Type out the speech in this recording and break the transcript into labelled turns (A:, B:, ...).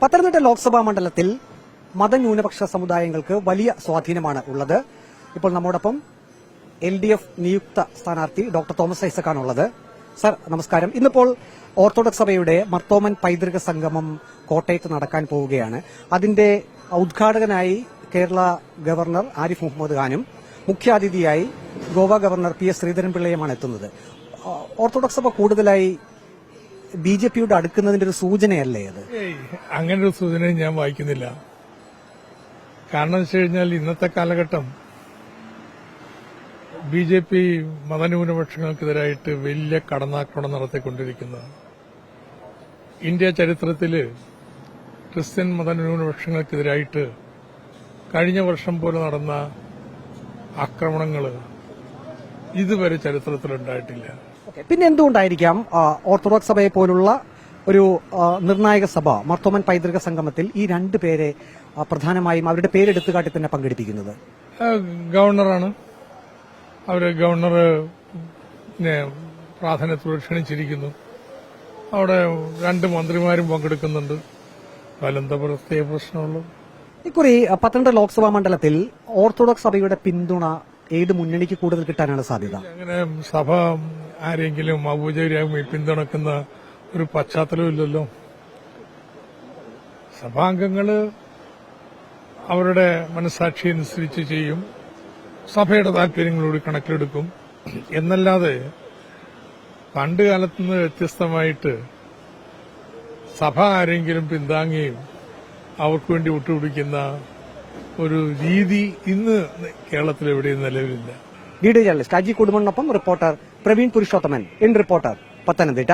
A: പത്തനംതിട്ട ലോക്സഭാ മണ്ഡലത്തിൽ മതന്യൂനപക്ഷ സമുദായങ്ങൾക്ക് വലിയ സ്വാധീനമാണ് ഉള്ളത്. ഇപ്പോൾ നമ്മോടൊപ്പം LDF നിയുക്ത സ്ഥാനാർത്ഥി ഡോക്ടർ തോമസ് ഐസക്കാണുള്ളത്. സർ നമസ്കാരം. ഇന്നിപ്പോൾ ഓർത്തഡോക്സ് സഭയുടെ മർത്തോമൻ പൈതൃക സംഗമം കോട്ടയത്ത് നടക്കാൻ പോവുകയാണ്. അതിന്റെ ഉദ്ഘാടകനായി കേരള ഗവർണർ ആരിഫ് മുഹമ്മദ് ഖാനും മുഖ്യാതിഥിയായി ഗോവ ഗവർണർ PS ശ്രീധരൻപിള്ളയുമാണ് എത്തുന്നത്. ഓർത്തഡോക്സ് സഭ കൂടുതലായി BJPയുടെ അടുക്കുന്നതിന്റെ ഒരു സൂചനയല്ലേ അത്?
B: അങ്ങനെ ഒരു സൂചന ഞാൻ വായിക്കുന്നില്ല. കാരണം വെച്ച് കഴിഞ്ഞാൽ ഇന്നത്തെ കാലഘട്ടം BJP മതന്യൂനപക്ഷങ്ങൾക്കെതിരായിട്ട് വലിയ കടന്നാക്രമണം നടത്തിക്കൊണ്ടിരിക്കുന്നത്. ഇന്ത്യ ചരിത്രത്തില് ക്രിസ്ത്യൻ മതന്യൂനപക്ഷങ്ങൾക്കെതിരായിട്ട് കഴിഞ്ഞ വർഷം പോലെ നടന്ന ആക്രമണങ്ങൾ ഇതുവരെ ചരിത്രത്തിലുണ്ടായിട്ടില്ല.
A: പിന്നെ എന്തുകൊണ്ടായിരിക്കാം ഓർത്തഡോക്സ് സഭയെ പോലുള്ള ഒരു നിർണായക സഭ മർത്തോമൻ പൈതൃക സംഗമത്തിൽ ഈ രണ്ടു പേരെ പ്രധാനമായും അവരുടെ പേരെടുത്തു കാട്ടി തന്നെ പങ്കെടുപ്പിക്കുന്നത്?
B: ഗവർണറാണ്. ഗവർണർ പ്രാധാന്യത്തോടെ ക്ഷണിച്ചിരിക്കുന്നു. അവിടെ രണ്ട് മന്ത്രിമാരും പങ്കെടുക്കുന്നുണ്ട്. അതിലെന്താ പ്രത്യേക പ്രശ്നമുള്ളത്?
A: ഇക്കുറി പത്തനംതിട്ട ലോക്സഭാ മണ്ഡലത്തിൽ ഓർത്തഡോക്സ് സഭയുടെ പിന്തുണ ഏത് മുന്നണിക്ക് കൂടുതൽ കിട്ടാനാണ് സാധ്യത?
B: അങ്ങനെ സഭ ആരെങ്കിലും ഔപചാരികമായി പിന്തുണക്കുന്ന ഒരു പശ്ചാത്തലമില്ലല്ലോ. സഭാംഗങ്ങള് അവരുടെ മനസാക്ഷി അനുസരിച്ച് ചെയ്യും, സഭയുടെ താൽപര്യങ്ങളോട് കണക്കിലെടുക്കും എന്നല്ലാതെ പണ്ട് കാലത്ത് നിന്ന് വ്യത്യസ്തമായിട്ട് സഭ ആരെങ്കിലും പിന്താങ്ങുകയും അവർക്ക് വേണ്ടി വിട്ടുപിടിക്കുന്ന ഒരു രീതി ഇന്ന് കേരളത്തിൽ എവിടെയും നിലവിലില്ല.
A: വീഡിയോ ജേർണലിസ്റ്റ് അജി കുടുംബനൊപ്പം റിപ്പോർട്ടർ പ്രവീൺ പുരുഷോത്തമൻ, റിപ്പോർട്ടർ പത്തനംതിട്ട.